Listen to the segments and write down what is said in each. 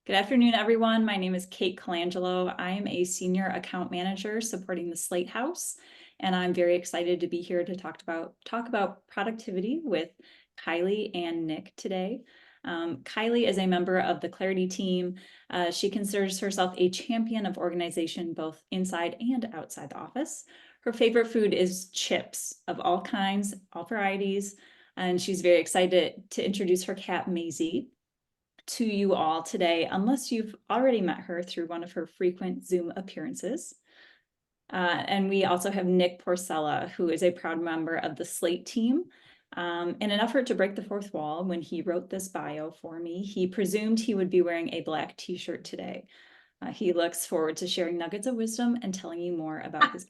Good afternoon, everyone. My name is Kate Colangelo. I am a senior account manager supporting the Slate House, and I'm very excited to be here to talk about productivity with Kylie and Nick today. Kylie is a member of the Clarity team. She considers herself a champion of organization both inside and outside the office. Her favorite food is chips of all kinds, all varieties, and she's very excited to introduce her cat, Maisie, to you all today, unless you've already met her through one of her frequent Zoom appearances. And we also have Nick Porcella, who is a proud member of the Slate team. In an effort to break the fourth wall, when he wrote this bio for me, he presumed he would be wearing a black t-shirt today. He looks forward to sharing nuggets of wisdom and telling you more about his.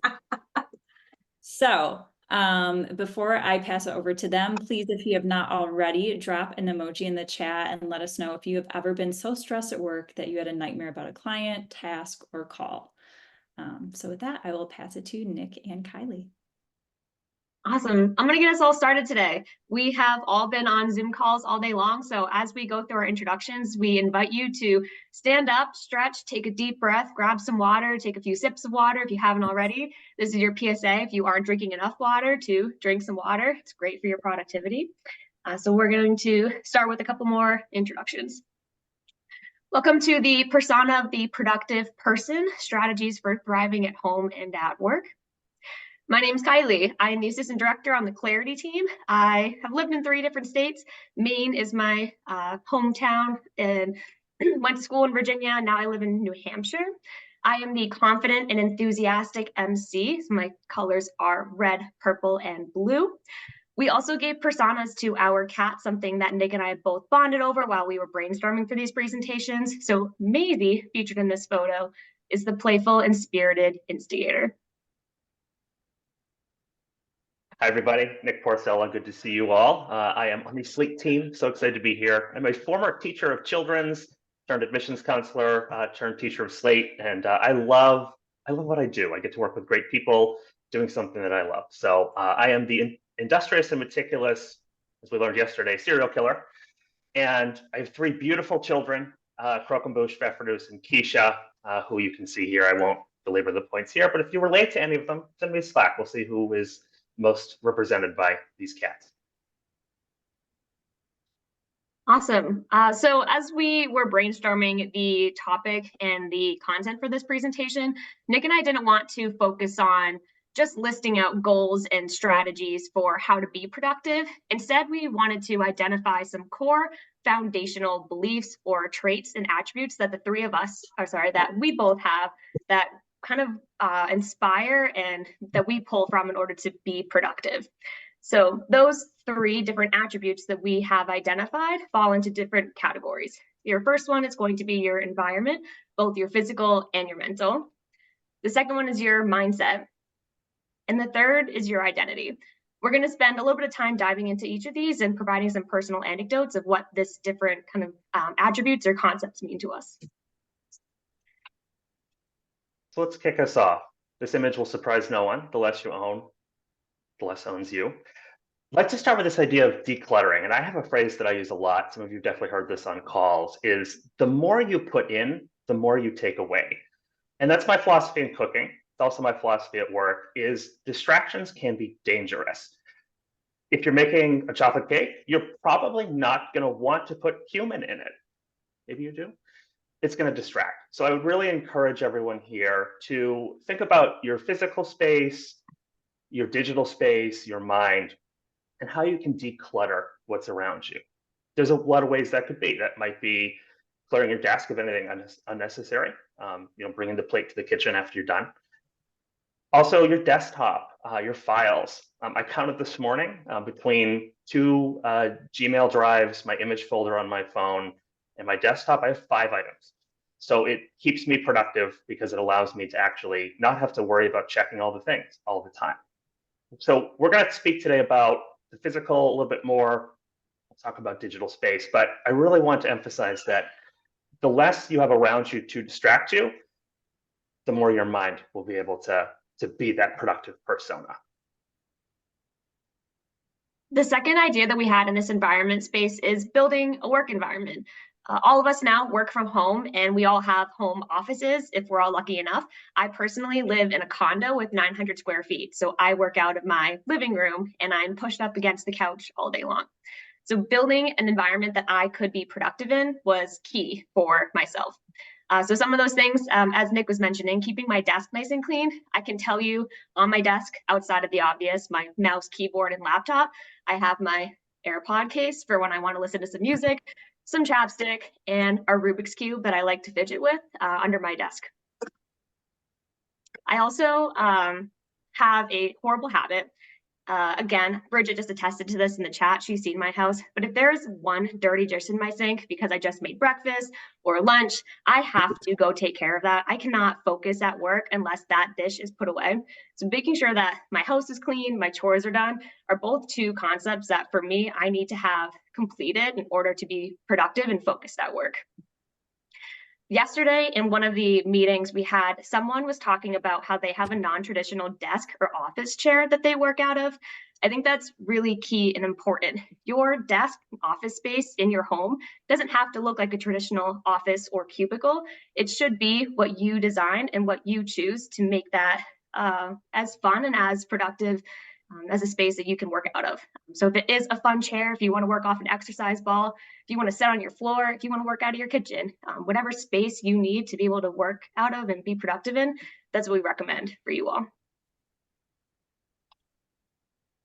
So before I pass it over to them, please, if you have not already, drop an emoji in the chat and let us know if you have ever been so stressed at work that you had a nightmare about a client, task, or call. So with that, I will pass it to Nick and Kylie. Awesome. I'm going to get us all started today. We have all been on Zoom calls all day long. So as we go through our introductions, we invite you to stand up, stretch, take a deep breath, grab some water, take a few sips of water if you haven't already. This is your PSA. If you aren't drinking enough water, to drink some water. It's great for your productivity. So we're going to start with a couple more introductions. Welcome to the persona of the productive person, strategies for thriving at home and at work. My name's Kylie. I am the assistant director on the Clarity team. I have lived in 3 different states. Maine is my hometown, and went to school in Virginia. Now I live in New Hampshire. I am the confident and enthusiastic MC. So my colors are red, purple, and blue. We also gave personas to our cat, something that Nick and I both bonded over while we were brainstorming for these presentations. So Maisie, featured in this photo, is the playful and spirited instigator. Hi, everybody. Nick Porcella. Good to see you all. I am on the Slate team. So excited to be here. I'm a former teacher of children's, turned admissions counselor, turned teacher of Slate, and I love what I do. I get to work with great people doing something that I love. So I am the industrious and meticulous, as we learned yesterday, serial killer. And I have 3 beautiful children, Croquembouche, Pfeffernusse, and Keisha, who you can see here. I won't belabor the points here, but if you relate to any of them, send me a Slack. We'll see who is most represented by these cats. Awesome. So as we were brainstorming the topic and the content for this presentation, Nick and I didn't want to focus on just listing out goals and strategies for how to be productive. Instead, we wanted to identify some core foundational beliefs or traits and attributes that that we both have that kind of inspire and that we pull from in order to be productive. So those 3 different attributes that we have identified fall into different categories. Your first one is going to be your environment, both your physical and your mental. The second one is your mindset. And the third is your identity. We're going to spend a little bit of time diving into each of these and providing some personal anecdotes of what this different kind of attributes or concepts mean to us. So let's kick us off. This image will surprise no one. The less you own, the less owns you. Let's just start with this idea of decluttering. And I have a phrase that I use a lot. Some of you have definitely heard this on calls, is the more you put in, the more you take away. And that's my philosophy in cooking. It's also my philosophy at work, is distractions can be dangerous. If you're making a chocolate cake, you're probably not going to want to put cumin in it. Maybe you do. It's going to distract. So I would really encourage everyone here to think about your physical space, your digital space, your mind, and how you can declutter what's around you. There's a lot of ways that could be. That might be clearing your desk of anything unnecessary, bringing the plate to the kitchen after you're done. Also, your desktop, your files. I counted this morning between 2 Gmail drives, my image folder on my phone, and my desktop, I have 5 items. So it keeps me productive because it allows me to actually not have to worry about checking all the things all the time. So we're going to speak today about the physical a little bit more. We'll talk about digital space, but I really want to emphasize that the less you have around you to distract you, the more your mind will be able to be that productive persona. The second idea that we had in this environment space is building a work environment. All of us now work from home, and we all have home offices if we're all lucky enough. I personally live in a condo with 900 square feet, so I work out of my living room and I'm pushed up against the couch all day long. So building an environment that I could be productive in was key for myself. So some of those things, as Nick was mentioning, keeping my desk nice and clean. I can tell you on my desk, outside of the obvious, my mouse, keyboard, and laptop, I have my AirPod case for when I want to listen to some music, some chapstick, and a Rubik's Cube that I like to fidget with under my desk. I also have a horrible habit. Again, Bridget just attested to this in the chat. She's seen my house. But if there's one dirty dish in my sink because I just made breakfast or lunch, I have to go take care of that. I cannot focus at work unless that dish is put away. So making sure that my house is clean, my chores are done, are both two concepts that for me, I need to have completed in order to be productive and focused at work. Yesterday in one of the meetings we had, someone was talking about how they have a non-traditional desk or office chair that they work out of. I think that's really key and important. Your desk office space in your home doesn't have to look like a traditional office or cubicle. It should be what you design and what you choose to make that as fun and as productive as a space that you can work out of. So if it is a fun chair, if you want to work off an exercise ball, if you want to sit on your floor, if you want to work out of your kitchen, whatever space you need to be able to work out of and be productive in, that's what we recommend for you all.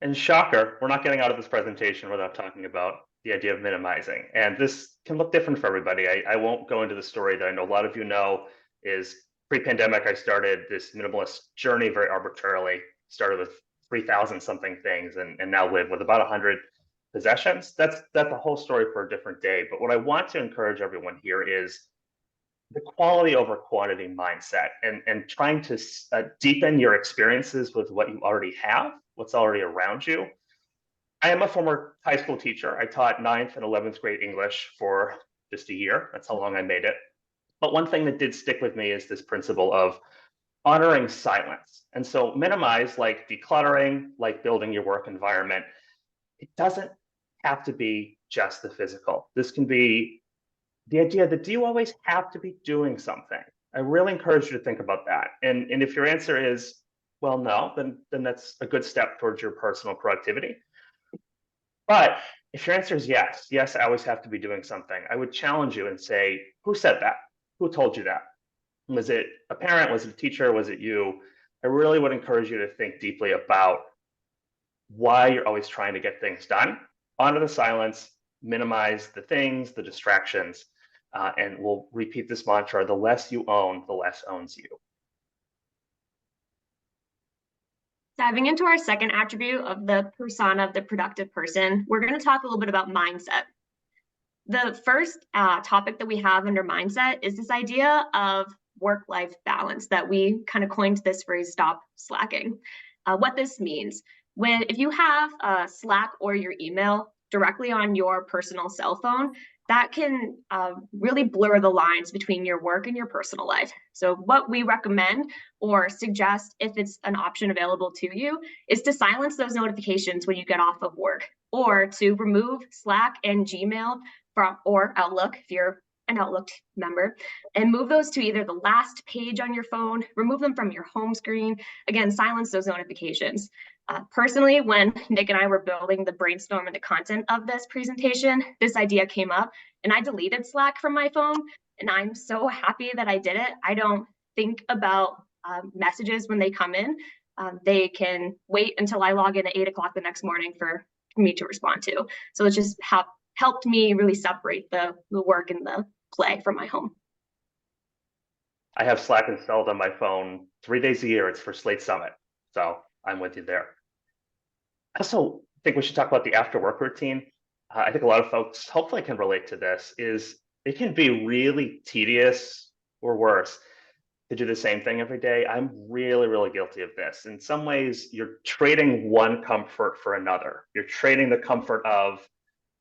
And shocker, we're not getting out of this presentation without talking about the idea of minimizing. And this can look different for everybody. I won't go into the story that I know a lot of you know is pre-pandemic, I started this minimalist journey very arbitrarily, started with 3,000 something things and now live with about 100 possessions. That's a whole story for a different day. But what I want to encourage everyone here is the quality over quantity mindset and trying to deepen your experiences with what you already have, what's already around you. I am a former high school teacher. I taught 9th and 11th grade English for just a year. That's how long I made it. But one thing that did stick with me is this principle of honoring silence. And so minimize, like decluttering, like building your work environment. It doesn't have to be just the physical. This can be the idea that do you always have to be doing something? I really encourage you to think about that. And if your answer is, well, no, then that's a good step towards your personal productivity. But if your answer is yes, I always have to be doing something, I would challenge you and say, who said that? Who told you that? Was it a parent? Was it a teacher? Was it you? I really would encourage you to think deeply about why you're always trying to get things done. Honor the silence, minimize the things, the distractions, and we'll repeat this mantra: the less you own, the less owns you. Diving into our second attribute of the persona of the productive person, we're going to talk a little bit about mindset. The first topic that we have under mindset is this idea of work-life balance that we kind of coined this phrase, stop slacking. What this means, if you have Slack or your email directly on your personal cell phone, that can really blur the lines between your work and your personal life. So what we recommend or suggest, if it's an option available to you, is to silence those notifications when you get off of work, or to remove Slack and Gmail or Outlook if you're an Outlook member, and move those to either the last page on your phone, remove them from your home screen. Again, silence those notifications. Personally, when Nick and I were building the brainstorm and the content of this presentation, this idea came up and I deleted Slack from my phone, and I'm so happy that I did it. I don't think about messages when they come in. They can wait until I log in at 8 o'clock the next morning for me to respond to. So it's just helped me really separate the work and the play from my home. I have Slack installed on my phone 3 days a year. It's for Slate Summit. So I'm with you there. I also think we should talk about the after work routine. I think a lot of folks hopefully can relate to this. It can be really tedious or worse to do the same thing every day. I'm really, really guilty of this. In some ways, you're trading one comfort for another. You're trading the comfort of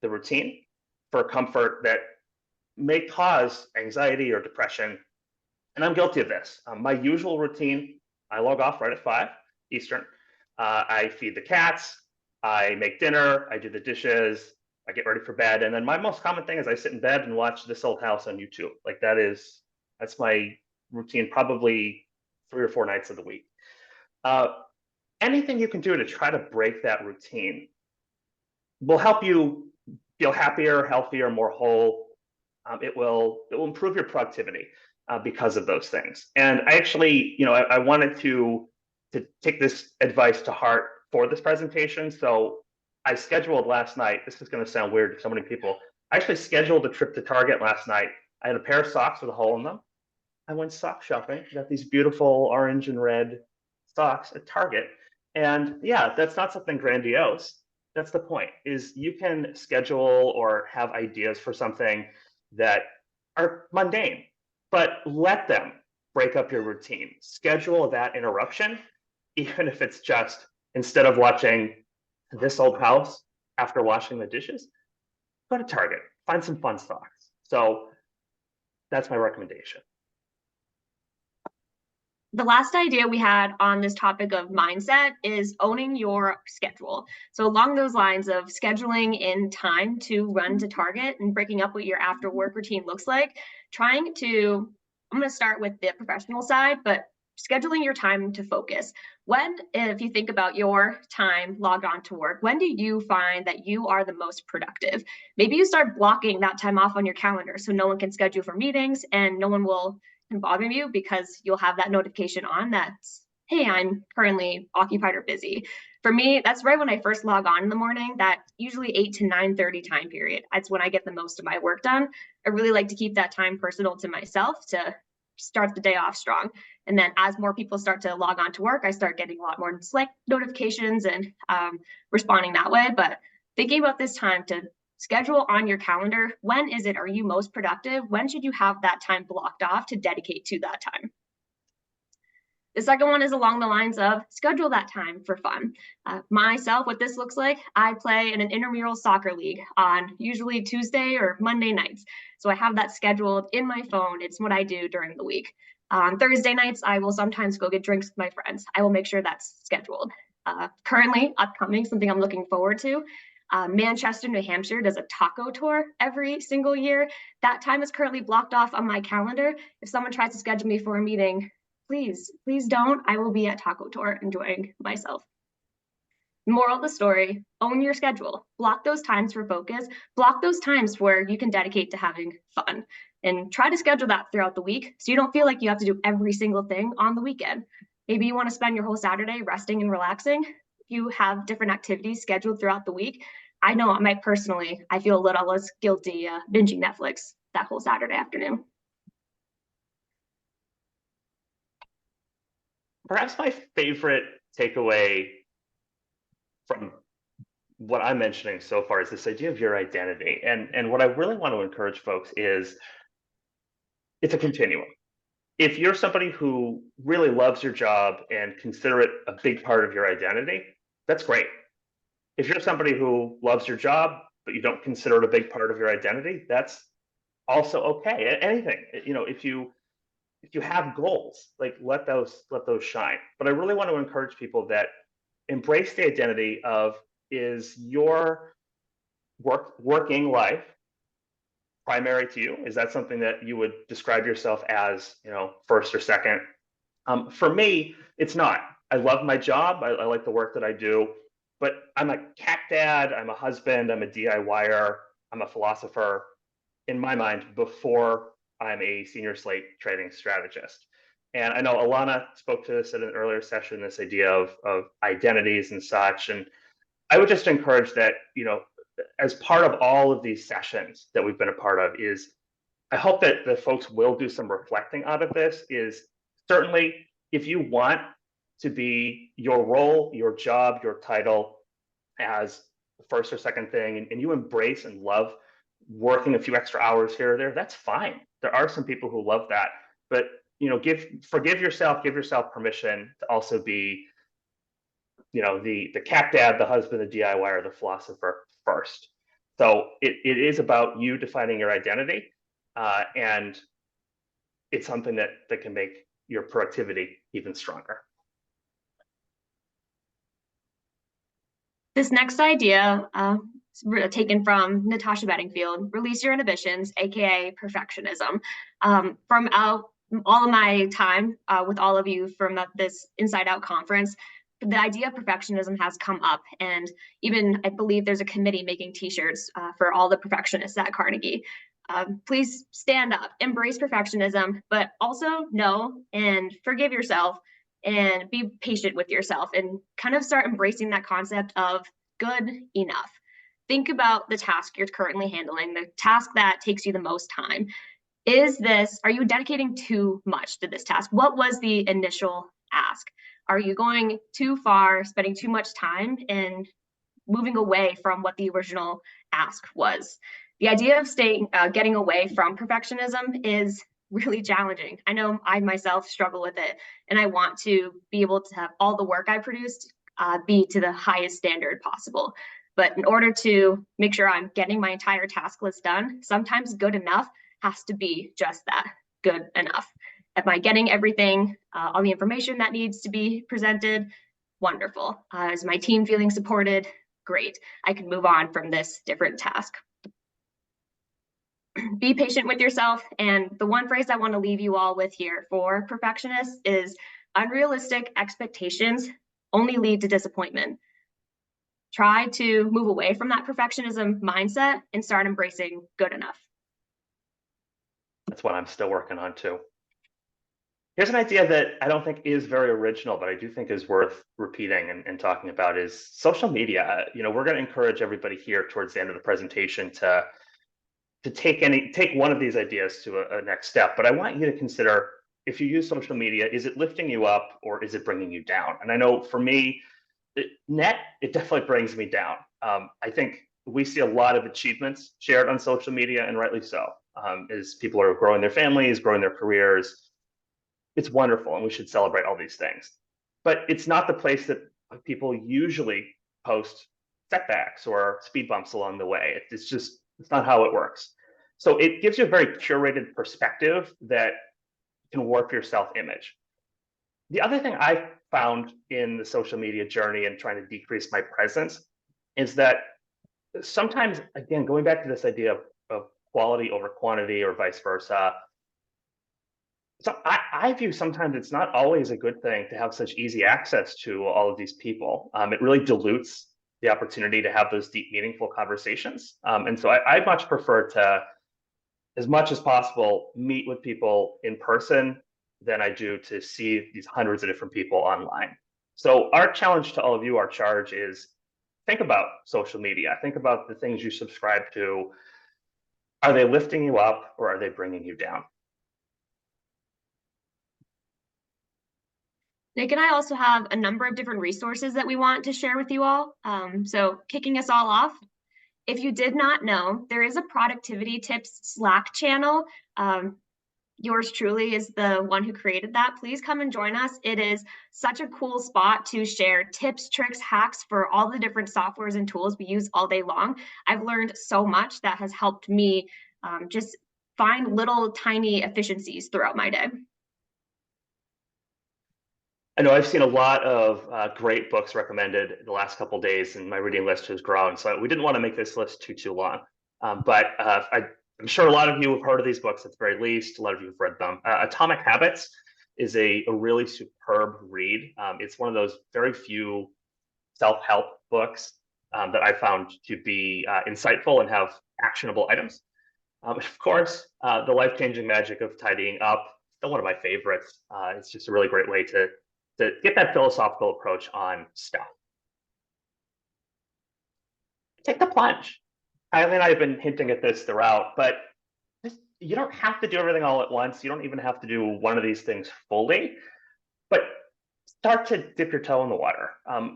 the routine for comfort that may cause anxiety or depression. And I'm guilty of this. My usual routine, I log off right at 5 Eastern. I feed the cats, I make dinner, I do the dishes, I get ready for bed, and then my most common thing is I sit in bed and watch This Old House on YouTube. Like that's my routine, probably 3 or 4 nights of the week. Uh, Anything you can do to try to break that routine will help you feel happier, healthier, more whole. It will improve your productivity because of those things. And I actually, I wanted to take this advice to heart for this presentation. So I scheduled last night. This is going to sound weird to so many people. I actually scheduled a trip to Target last night. I had a pair of socks with a hole in them. I went sock shopping. Got these beautiful orange and red socks at Target. And yeah, that's not something grandiose. That's the point, is you can schedule or have ideas for something that are mundane, but let them break up your routine. Schedule that interruption, even if it's just instead of watching This Old House after washing the dishes, go to Target, find some fun socks. So that's my recommendation. The last idea we had on this topic of mindset is owning your schedule. So along those lines of scheduling in time to run to Target and breaking up what your after work routine looks like, I'm going to start with the professional side, but scheduling your time to focus. If you think about your time logged on to work, when do you find that you are the most productive? Maybe you start blocking that time off on your calendar so no one can schedule for meetings and no one will bother you because you'll have that notification on that's, hey, I'm currently occupied or busy. For me, that's right when I first log on in the morning, that usually 8 to 9:30 time period. That's when I get the most of my work done. I really like to keep that time personal to myself to start the day off strong. And then as more people start to log on to work, I start getting a lot more Slack notifications and responding that way. But thinking about this time to schedule on your calendar, when are you most productive? When should you have that time blocked off to dedicate to that time? The second one is along the lines of schedule that time for fun. Myself, what this looks like, I play in an intramural soccer league on usually Tuesday or Monday nights. So I have that scheduled in my phone. It's what I do during the week. On Thursday nights, I will sometimes go get drinks with my friends. I will make sure that's scheduled. Currently, upcoming, something I'm looking forward to, Manchester, New Hampshire does a taco tour every single year. That time is currently blocked off on my calendar. If someone tries to schedule me for a meeting, please don't. I will be at taco tour enjoying myself. Moral of the story, own your schedule. Block those times for focus. Block those times where you can dedicate to having fun. And try to schedule that throughout the week so you don't feel like you have to do every single thing on the weekend. Maybe you want to spend your whole Saturday resting and relaxing. You have different activities scheduled throughout the week. I know I feel a little less guilty binging Netflix that whole Saturday afternoon. Perhaps my favorite takeaway from what I'm mentioning so far is this idea of your identity. And what I really want to encourage folks is it's a continuum. If you're somebody who really loves your job and consider it a big part of your identity, that's great. If you're somebody who loves your job, but you don't consider it a big part of your identity, that's also okay. Anything, if you have goals, like let those shine. But I really want to encourage people that embrace the identity of, is your working life primary to you? Is that something that you would describe yourself as, first or second? For me, it's not. I love my job. I like the work that I do, but I'm a cat dad. I'm a husband. I'm a DIYer. I'm a philosopher in my mind before I'm a senior slate trading strategist. And I know Alana spoke to this in an earlier session, this idea of identities and such. And I would just encourage that, as part of all of these sessions that we've been a part of, is I hope that the folks will do some reflecting out of this. Is certainly, if you want to be your role, your job, your title as the first or second thing, and you embrace and love working a few extra hours here or there, that's fine. There are some people who love that, but give yourself permission to also be, the cat dad, the husband, the DIYer, the philosopher first. So it is about you defining your identity, and it's something that can make your productivity even stronger. This next idea, taken from Natasha Bedingfield, release your inhibitions, aka perfectionism. From all of my time with all of you from this Inside Out conference, the idea of perfectionism has come up, and even I believe there's a committee making t-shirts for all the perfectionists at Carnegie. Please stand up, embrace perfectionism, but also know and forgive yourself and be patient with yourself and kind of start embracing that concept of good enough. Think about the task you're currently handling, the task that takes you the most time. Are you dedicating too much to this task? What was the initial ask? Are you going too far, spending too much time and moving away from what the original ask was? The idea of getting away from perfectionism is really challenging. I know I myself struggle with it, and I want to be able to have all the work I produced be to the highest standard possible. But in order to make sure I'm getting my entire task list done, sometimes good enough has to be just that, good enough. Am I getting everything, all the information that needs to be presented? Wonderful. Is my team feeling supported? Great. I can move on from this different task. Be patient with yourself. And the one phrase I want to leave you all with here for perfectionists is unrealistic expectations only lead to disappointment. Try to move away from that perfectionism mindset and start embracing good enough. That's what I'm still working on too. Here's an idea that I don't think is very original, but I do think is worth repeating and talking about is social media. We're going to encourage everybody here towards the end of the presentation to take one of these ideas to a next step. But I want you to consider, if you use social media, is it lifting you up or is it bringing you down? And I know for me, it definitely brings me down. I think we see a lot of achievements shared on social media, and rightly so, as people are growing their families, growing their careers. It's wonderful, and we should celebrate all these things. But it's not the place that people usually post setbacks or speed bumps along the way. It's not how it works. So it gives you a very curated perspective that can warp your self-image. The other thing I found in the social media journey and trying to decrease my presence is that sometimes, again, going back to this idea of quality over quantity or vice versa, so I view sometimes it's not always a good thing to have such easy access to all of these people. It really dilutes the opportunity to have those deep, meaningful conversations. And so I much prefer to, as much as possible, meet with people in person than I do to see these hundreds of different people online. So our challenge to all of you, our charge is think about social media. Think about the things you subscribe to. Are they lifting you up or are they bringing you down? Nick and I also have a number of different resources that we want to share with you all. So kicking us all off, if you did not know, there is a productivity tips Slack channel. Yours truly is the one who created that. Please come and join us. It is such a cool spot to share tips, tricks, hacks for all the different softwares and tools we use all day long. I've learned so much that has helped me just find little tiny efficiencies throughout my day. I know I've seen a lot of great books recommended the last couple of days, and my reading list has grown. So we didn't want to make this list too long. But I'm sure a lot of you have heard of these books at the very least. A lot of you have read them. Atomic Habits is a really superb read. It's one of those very few self-help books that I found to be insightful and have actionable items. Of course, The Life-Changing Magic of Tidying Up, still one of my favorites. It's just a really great way to get that philosophical approach on stuff. Take the plunge. Kylie and I have been hinting at this throughout, but you don't have to do everything all at once. You don't even have to do one of these things fully, but start to dip your toe in the water.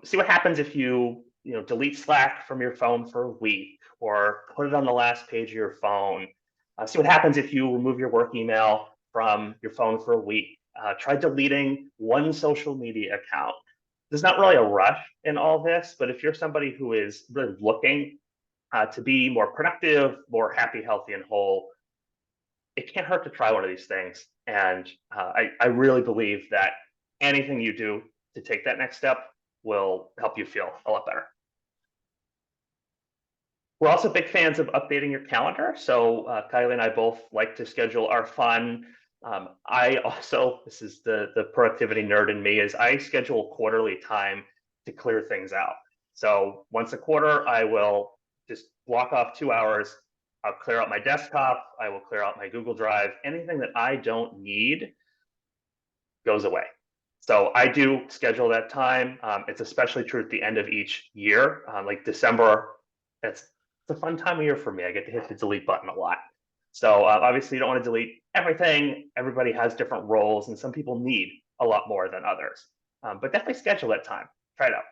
See what happens if you delete Slack from your phone for a week or put it on the last page of your phone. See what happens if you remove your work email from your phone for a week. Try deleting one social media account. There's not really a rush in all this, but if you're somebody who is really looking to be more productive, more happy, healthy, and whole, it can't hurt to try one of these things. And I really believe that anything you do to take that next step will help you feel a lot better. We're also big fans of updating your calendar. So Kylie and I both like to schedule our fun. I also, this is the productivity nerd in me, is I schedule quarterly time to clear things out. So once a quarter, I will just block off 2 hours. I'll clear out my desktop. I will clear out my Google Drive. Anything that I don't need goes away. So I do schedule that time. It's especially true at the end of each year, like December. It's a fun time of year for me. I get to hit the delete button a lot. So obviously you don't want to delete everything. Everybody has different roles and some people need a lot more than others. But definitely schedule that time. Try it out.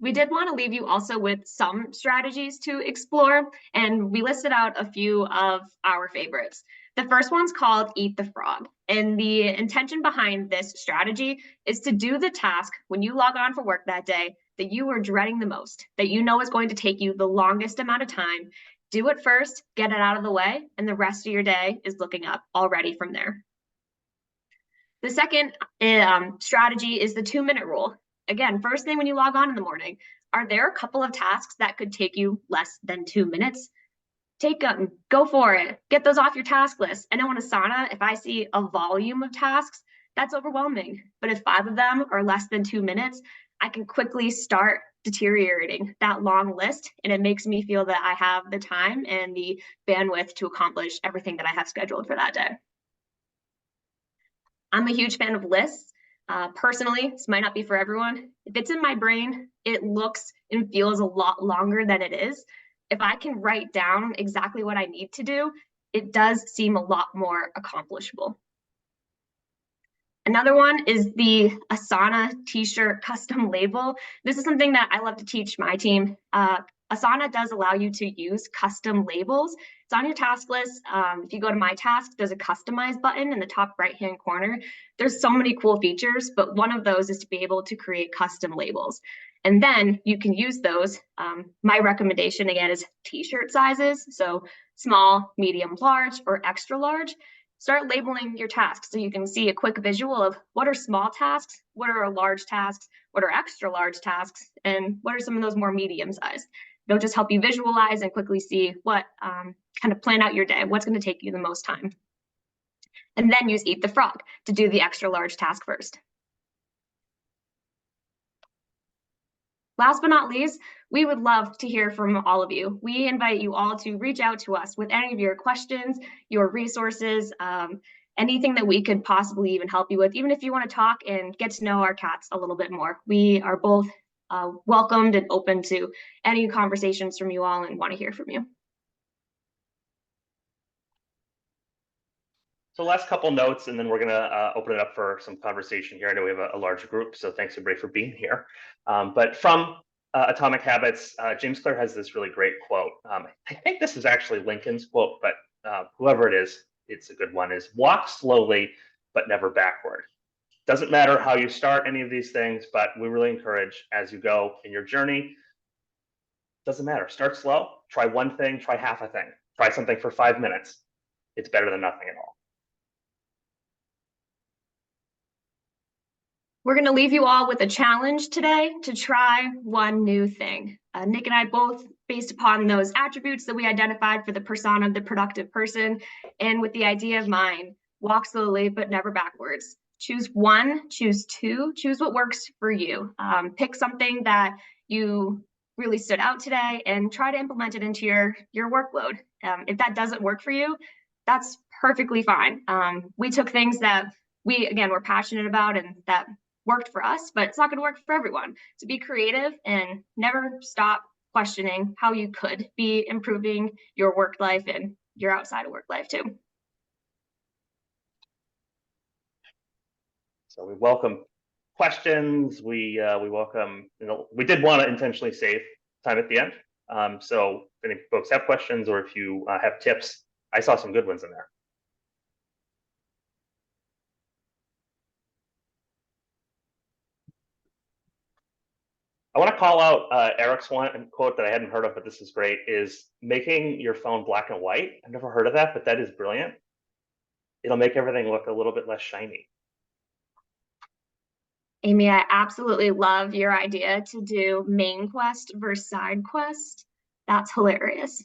We did want to leave you also with some strategies to explore, and we listed out a few of our favorites. The first one's called Eat the Frog, and the intention behind this strategy is to do the task when you log on for work that day that you are dreading the most, that you know is going to take you the longest amount of time. Do it first, get it out of the way, and the rest of your day is looking up already from there. The second strategy is the 2-minute rule. Again, first thing when you log on in the morning, are there a couple of tasks that could take you less than 2 minutes? Take them, go for it, get those off your task list. I know in Asana, if I see a volume of tasks, that's overwhelming. But if 5 of them are less than 2 minutes, I can quickly start deteriorating that long list. And it makes me feel that I have the time and the bandwidth to accomplish everything that I have scheduled for that day. I'm a huge fan of lists. Personally, this might not be for everyone. If it's in my brain, it looks and feels a lot longer than it is. If I can write down exactly what I need to do, it does seem a lot more accomplishable. Another one is the Asana t-shirt custom label. This is something that I love to teach my team. Asana does allow you to use custom labels. It's on your task list. If you go to My Tasks, there's a customize button in the top right-hand corner. There's so many cool features, but one of those is to be able to create custom labels. And then you can use those. My recommendation, again, is t-shirt sizes. So small, medium, large, or extra large. Start labeling your tasks so you can see a quick visual of what are small tasks, what are large tasks, what are extra large tasks, and what are some of those more medium sized. It'll just help you visualize and quickly see what kind of plan out your day, what's going to take you the most time. And then use Eat the Frog to do the extra large task first. Last but not least, we would love to hear from all of you. We invite you all to reach out to us with any of your questions, your resources, anything that we could possibly even help you with, even if you want to talk and get to know our cats a little bit more. We are both welcomed and open to any conversations from you all and want to hear from you. So last couple notes, and then we're going to open it up for some conversation here. I know we have a large group, so thanks everybody for being here. But from Atomic Habits, James Clear has this really great quote. I think this is actually Lincoln's quote, but whoever it is, it's a good one, is walk slowly, but never backward. Doesn't matter how you start any of these things, but we really encourage as you go in your journey, doesn't matter. Start slow, try one thing, try half a thing, try something for 5 minutes. It's better than nothing at all. We're going to leave you all with a challenge today to try one new thing. Nick and I both, based upon those attributes that we identified for the persona of the productive person, and with the idea of mind, walk slowly but never backwards. Choose one, choose two, choose what works for you. Pick something that you really stood out today and try to implement it into your workload. If that doesn't work for you, that's perfectly fine. We took things that we, again, were passionate about and that worked for us, but it's not going to work for everyone. So be creative and never stop questioning how you could be improving your work life and your outside of work life too. So we welcome questions. We welcome, we did want to intentionally save time at the end. So if any folks have questions or if you have tips, I saw some good ones in there. I want to call out Eric's one quote that I hadn't heard of, but this is great, is making your phone black and white. I've never heard of that, but that is brilliant. It'll make everything look a little bit less shiny. Amy, I absolutely love your idea to do main quest versus side quest. That's hilarious.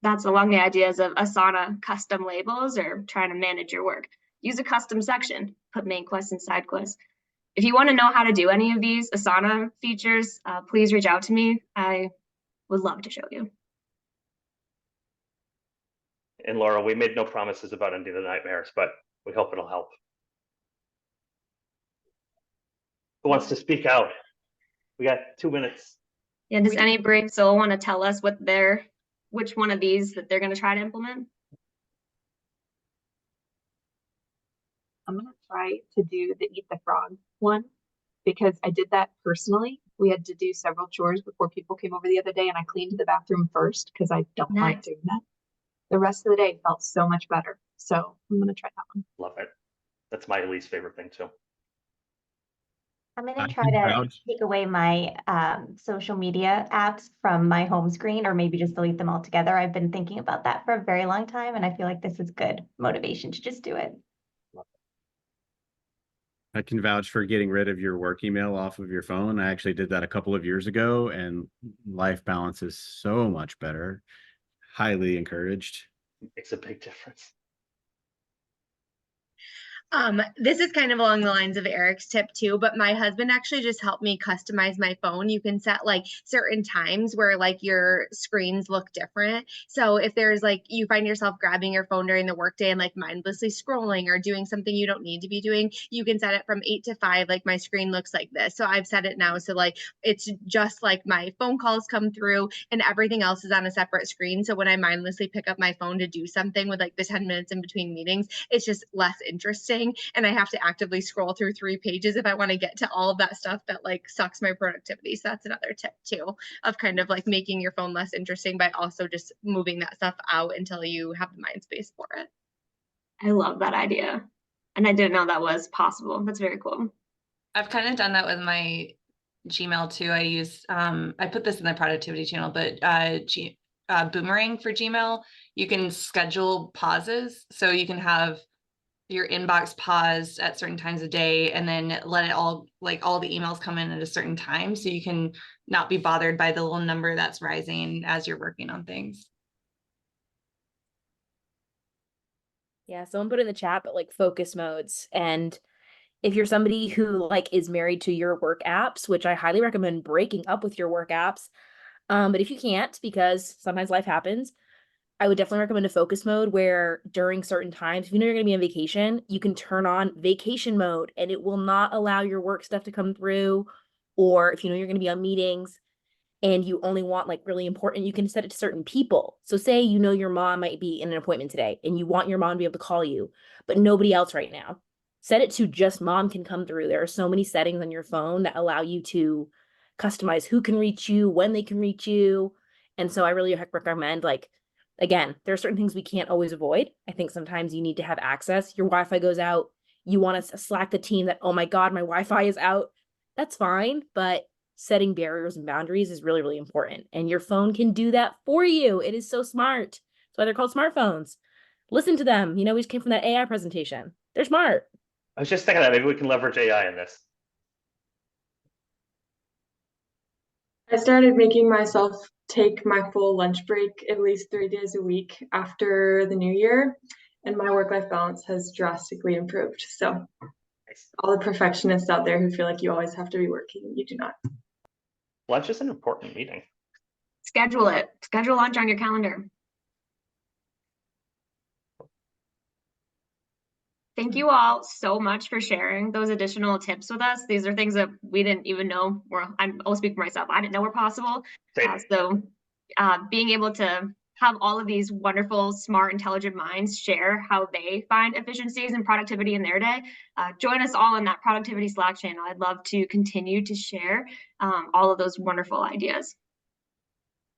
That's along the ideas of Asana custom labels or trying to manage your work. Use a custom section, put main quest and side quest. If you want to know how to do any of these Asana features, please reach out to me. I would love to show you. And Laura, we made no promises about ending the nightmares, but we hope it'll help. Who wants to speak out? We got 2 minutes. Yeah, does any brave soul want to tell us which one of these that they're going to try to implement? I'm gonna try to do the eat the frog one because I did that personally. We had to do several chores before people came over the other day, and I cleaned the bathroom first because I don't like Nice. doing that. The rest of the day felt so much better. So I'm gonna try that one. Love it. That's my least favorite thing too. I'm I gonna try can to vouch. take away my social media apps from my home screen, or maybe just delete them altogether. I've been thinking about that for a very long time, and I feel like this is good motivation to just do it. I can vouch for getting rid of your work email off of your phone. I actually did that a couple of years ago, and life balance is so much better. Highly encouraged. Makes a big difference. This is kind of along the lines of Eric's tip too, but my husband actually just helped me customize my phone. You can set like certain times where like your screens look different. So if there's like you find yourself grabbing your phone during the workday and like mindlessly scrolling or doing something you don't need to be doing, you can set it from 8 to 5. Like my screen looks like this. So I've set it now so like it's just like my phone calls come through and everything else is on a separate screen. So when I mindlessly pick up my phone to do something with like the 10 minutes in between meetings, it's just less interesting. And I have to actively scroll through 3 pages if I want to get to all of that stuff that like sucks my productivity. So that's another tip too, of kind of like making your phone less interesting by also just moving that stuff out until you have the mind space for it. I love that idea. And I didn't know that was possible. That's very cool. I've kind of done that with my Gmail too. I use I put this in the productivity channel, but Boomerang for Gmail, you can schedule pauses. So you can have your inbox paused at certain times of day and then let it all like all the emails come in at a certain time. So you can not be bothered by the little number that's rising as you're working on things. Yeah, someone put in the chat, but like focus modes. And if you're somebody who like is married to your work apps, which I highly recommend breaking up with your work apps. But if you can't, because sometimes life happens, I would definitely recommend a focus mode where during certain times, if you know you're going to be on vacation, you can turn on vacation mode and it will not allow your work stuff to come through. Or if you know you're going to be on meetings and you only want like really important, you can set it to certain people. So say you know your mom might be in an appointment today and you want your mom to be able to call you, but nobody else right now. Set it to just mom can come through. There are so many settings on your phone that allow you to customize who can reach you, when they can reach you. And so I really recommend like, again, there are certain things we can't always avoid. I think sometimes you need to have access. Your Wi-Fi goes out. You want to Slack the team that, oh my God, my Wi-Fi is out. That's fine. But setting barriers and boundaries is really, really important. And your phone can do that for you. It is so smart. That's why they're called smartphones. Listen to them. You know, we just came from that AI presentation. They're smart. I was just thinking that maybe we can leverage AI in this. I started making myself take my full lunch break at least 3 days a week after the new year, and my work-life balance has drastically improved. So all the perfectionists out there who feel like you always have to be working, you do not. Lunch is an important meeting. Schedule it. Schedule lunch on your calendar. Thank you all so much for sharing those additional tips with us. These are things that we didn't even know were, I'll speak for myself, I didn't know were possible. So being able to have all of these wonderful, smart, intelligent minds share how they find efficiencies and productivity in their day. Join us all in that productivity Slack channel. I'd love to continue to share all of those wonderful ideas.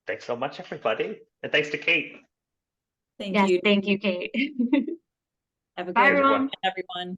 Thanks so much, everybody. And thanks to Kate. Thank you. Thank you, Kate. Have a Bye, good everyone. one, everyone.